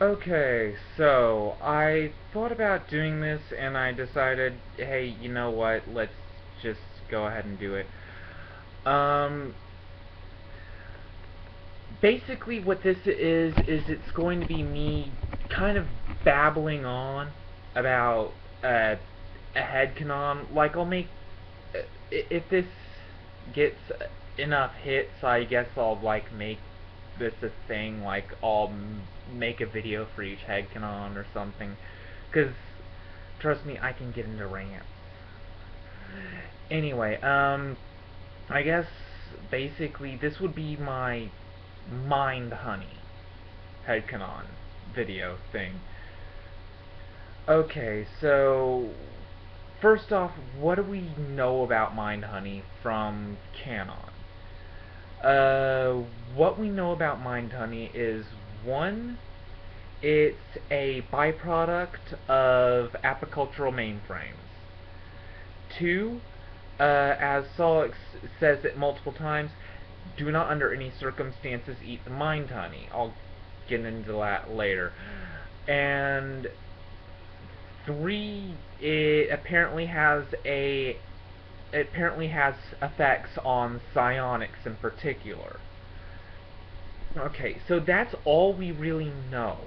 Okay, so I thought about doing this and I decided, hey, you know what? Let's just go ahead and do it. Um, Basically what this is it's going to be me kind of babbling on about a headcanon. Like, I'll make if this gets enough hits, I guess I'll like make this a thing. Like, I'll make a video for each headcanon or something. Cause trust me, I can get into rants. Anyway, I guess basically this would be my Mindhoney headcanon video thing. Okay, so first off, what do we know about Mindhoney from canon? Uh, what we know about Mindhoney is, one, it's a byproduct of apicultural mainframes. Two, as Sollux says it multiple times, do not under any circumstances eat the Mindhoney. I'll get into that later. And three, it apparently has effects on psionics in particular. Okay, so that's all we really know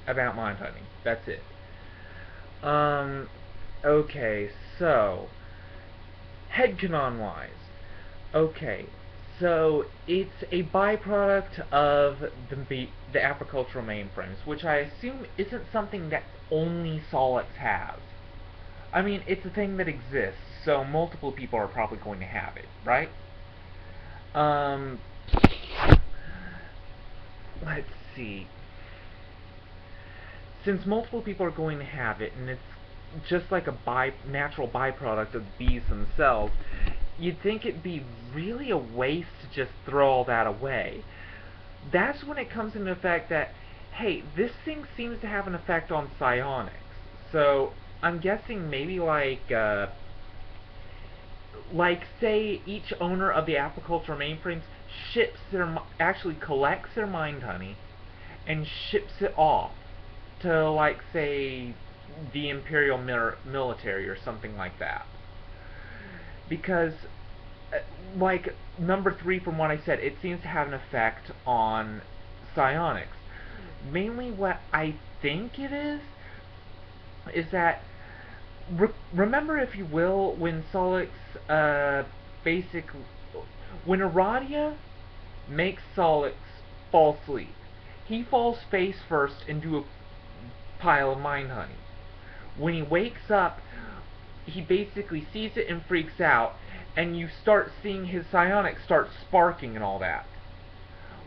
about Mindhoney. That's it. Okay, so headcanon wise. Okay, so it's a byproduct of the apicultural mainframes, which I assume isn't something that only Sollux has. I mean, it's a thing that exists, so multiple people are probably going to have it, right? Um, let's see. Since multiple people are going to have it, and it's just like a natural byproduct of the bees themselves, you'd think it'd be really a waste to just throw all that away. That's when it comes into effect that, hey, this thing seems to have an effect on psionics. So I'm guessing maybe like say each owner of the apiculture mainframes actually collects their Mindhoney and ships it off to, like, say the Imperial military or something like that. Because like number 3, from what I said, it seems to have an effect on psionics. Mainly what I think it is that remember, if you will, when Sollux basic when Aradia makes Sollux fall asleep, he falls face first into a pile of Mindhoney. When he wakes up, he basically sees it and freaks out, and you start seeing his psionics start sparking and all that.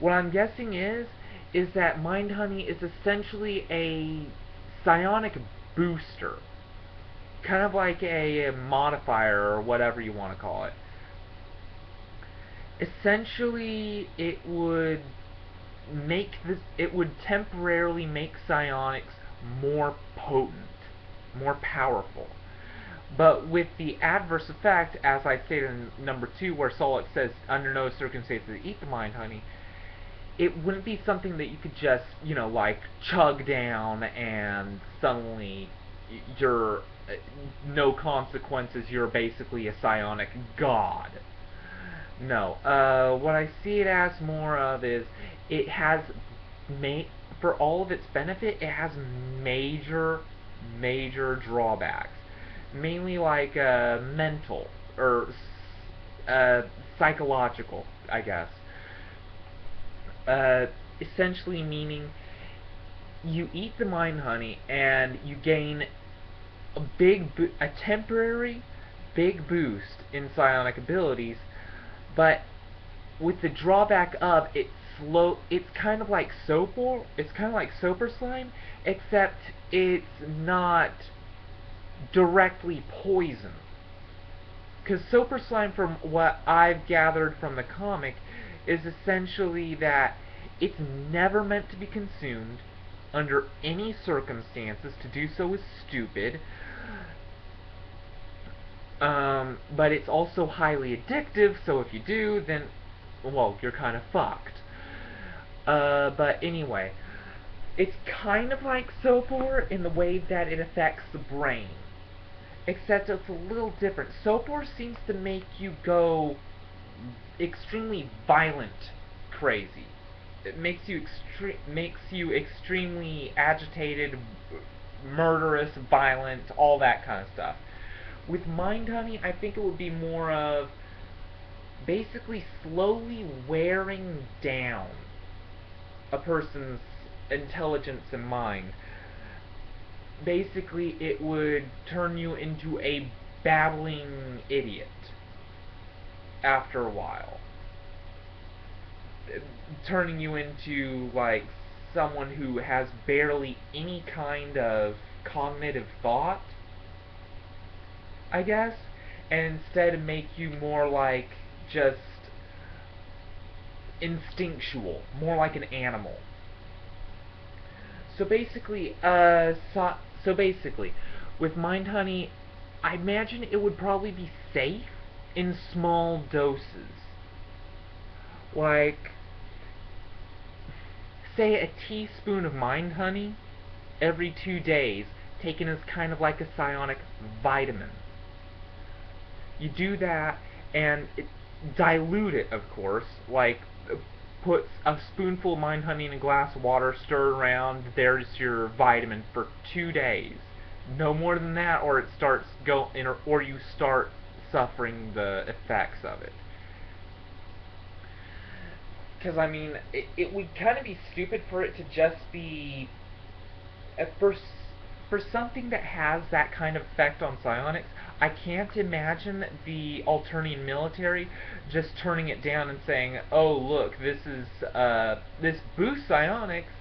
What I'm guessing is that Mindhoney is essentially a psionic booster, kind of like a modifier or whatever you want to call it. Essentially, it would temporarily make psionics more potent, more powerful. But with the adverse effect, as I stated in number 2, where Sollux says under no circumstances eat the Mindhoney, it wouldn't be something that you could just, like, chug down and suddenly you're no consequences, you're basically a psionic god. No. What I see it as more of is it has for all of its benefit, it has major drawbacks. Mainly like mental or psychological, I guess. Essentially meaning you eat the Mindhoney and you gain a temporary big boost in psionic abilities, but with the drawback of it's kind of like Soper slime, except it's not directly poison. Because Soper slime, from what I've gathered from the comic, is essentially that it's never meant to be consumed under any circumstances. To do so is stupid. But it's also highly addictive, so if you do, then, well, you're kind of fucked. But anyway, It's kind of like Sopor in the way that it affects the brain, except it's a little different. Sopor seems to make you go extremely violent crazy. It makes you extremely agitated, murderous, violent, all that kind of stuff. With Mindhoney, I think it would be more of basically slowly wearing down a person's intelligence and mind. Basically, it would turn you into a babbling idiot after a while. Turning you into, like, someone who has barely any kind of cognitive thought, I guess, and instead make you more like just instinctual, more like an animal. So basically, with Mindhoney, I imagine it would probably be safe in small doses. Like, say a teaspoon of Mindhoney every 2 days, taken as kind of like a psionic vitamin. You do that, and dilute it, of course, like put a spoonful of Mindhoney in a glass of water, stir it around, there's your vitamin for 2 days. No more than that, or it starts or you start suffering the effects of it. Because, I mean, it would kind of be stupid for it to just be for something that has that kind of effect on psionics. I can't imagine the Alternian military just turning it down and saying, "Oh, look, this boosts psionics,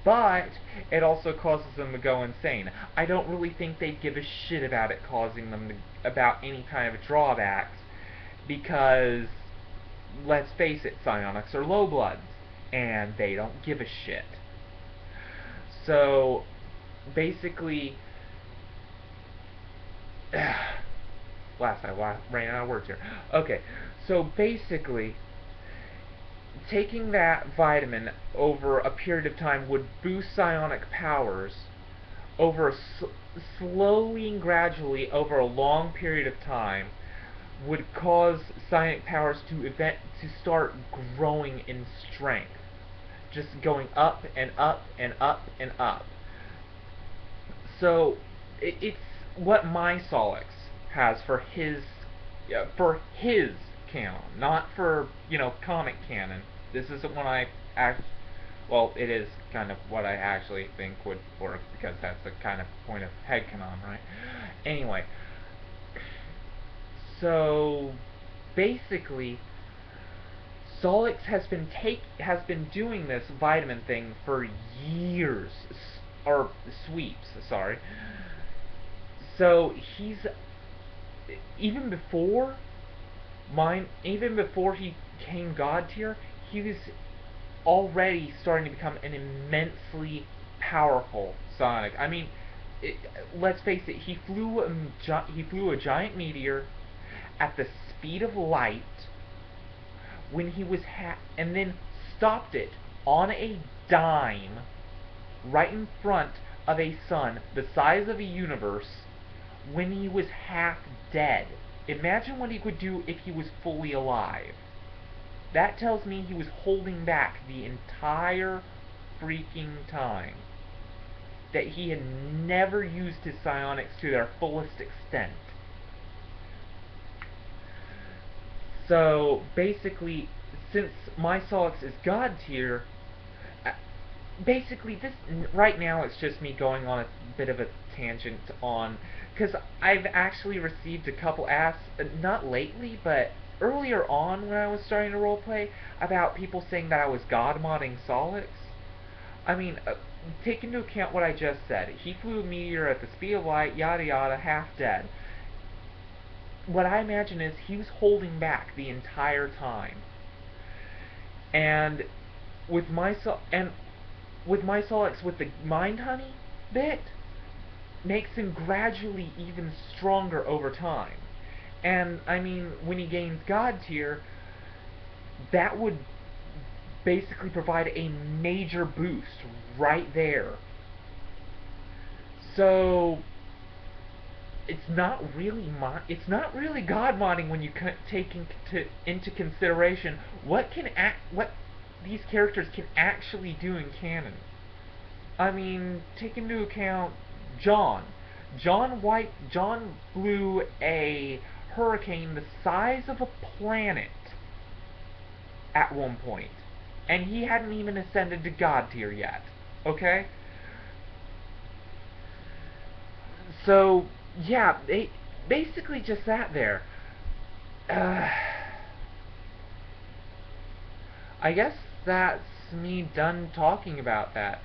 but it also causes them to go insane." I don't really think they'd give a shit about it causing them about any kind of drawbacks, because let's face it, psionics are low bloods, and they don't give a shit. So basically, I ran out of words here. Okay, so basically, taking that vitamin over a period of time would boost psionic powers over slowly and gradually over a long period of time, would cause psionic powers to start growing in strength, just going up and up and up and up. So it's what my Sollux has for his canon, not for, comic canon. This isn't what I well, it is kind of what I actually think would work, because that's the kind of point of headcanon, right? Anyway, so basically, Sollux has been doing this vitamin thing for years, or sweeps, sorry. So he's even before he came God tier, he was already starting to become an immensely powerful psionic. I mean, let's face it, he flew a giant meteor at the speed of light when he was and then stopped it on a dime right in front of a sun the size of a universe when he was half dead. Imagine what he could do if he was fully alive. That tells me he was holding back the entire freaking time. That he had never used his psionics to their fullest extent. So, basically, since my Sollux is God tier, basically, right now it's just me going on a bit of a tangent on, because I've actually received a couple asks, not lately, but earlier on when I was starting to roleplay, about people saying that I was God modding Sollux. I mean, take into account what I just said. He flew a meteor at the speed of light, yada yada, half dead. What I imagine is he was holding back the entire time. And with my Sollux, with the Mindhoney bit, makes him gradually even stronger over time. And, I mean, when he gains God tier, that would basically provide a major boost right there. So it's not really God modding when you take into consideration what these characters can actually do in canon. I mean, take into account John. John blew a hurricane the size of a planet at one point, and he hadn't even ascended to God tier yet. Okay? So, yeah, they basically just sat there. I guess that's me done talking about that.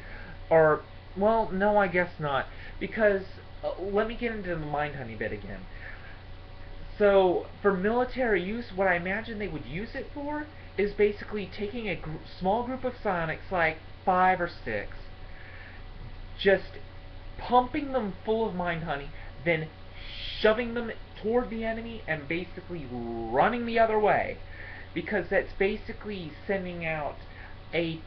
Or, well, no, I guess not. Because, let me get into the Mindhoney bit again. So, for military use, what I imagine they would use it for is basically taking a small group of psionics, like 5 or 6, just pumping them full of Mindhoney, then shoving them toward the enemy and basically running the other way. Because that's basically sending out a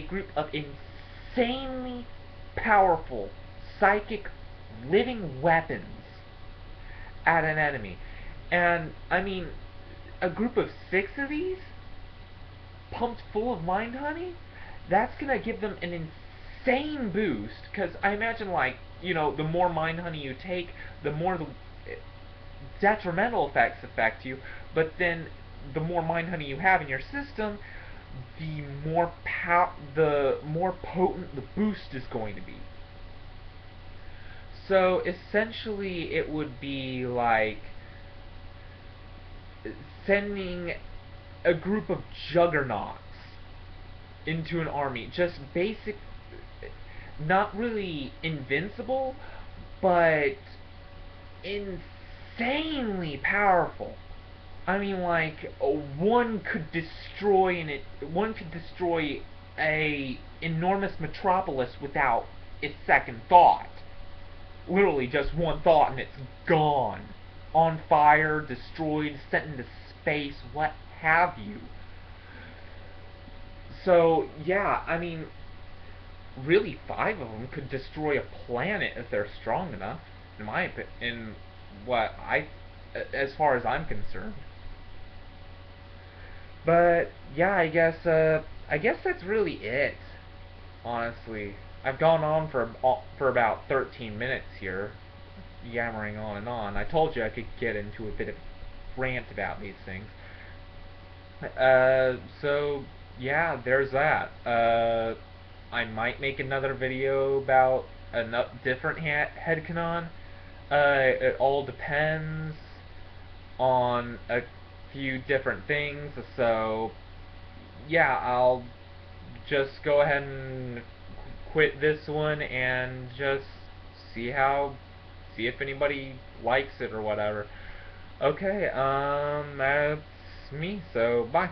group of insanely powerful psychic living weapons at an enemy. And, I mean, a group of 6 of these pumped full of Mindhoney, that's gonna give them an insane boost, because I imagine, like, you know, the more Mindhoney you take, the more the detrimental effects affect you, but then the more Mindhoney you have in your system, the more potent the boost is going to be. So essentially it would be like sending a group of juggernauts into an army, just basic, not really invincible, but insanely powerful. I mean, like, one could destroy a enormous metropolis without a second thought. Literally just one thought and it's gone. On fire, destroyed, sent into space, what have you. So, yeah, I mean, really 5 of them could destroy a planet if they're strong enough, in my opinion, as far as I'm concerned. But yeah, I guess that's really it. Honestly, I've gone on for about 13 minutes here, yammering on and on. I told you I could get into a bit of rant about these things. So yeah, there's that. I might make another video about a different headcanon. It all depends on a few different things, so yeah, I'll just go ahead and quit this one and just see if anybody likes it or whatever. Okay, that's me, so bye.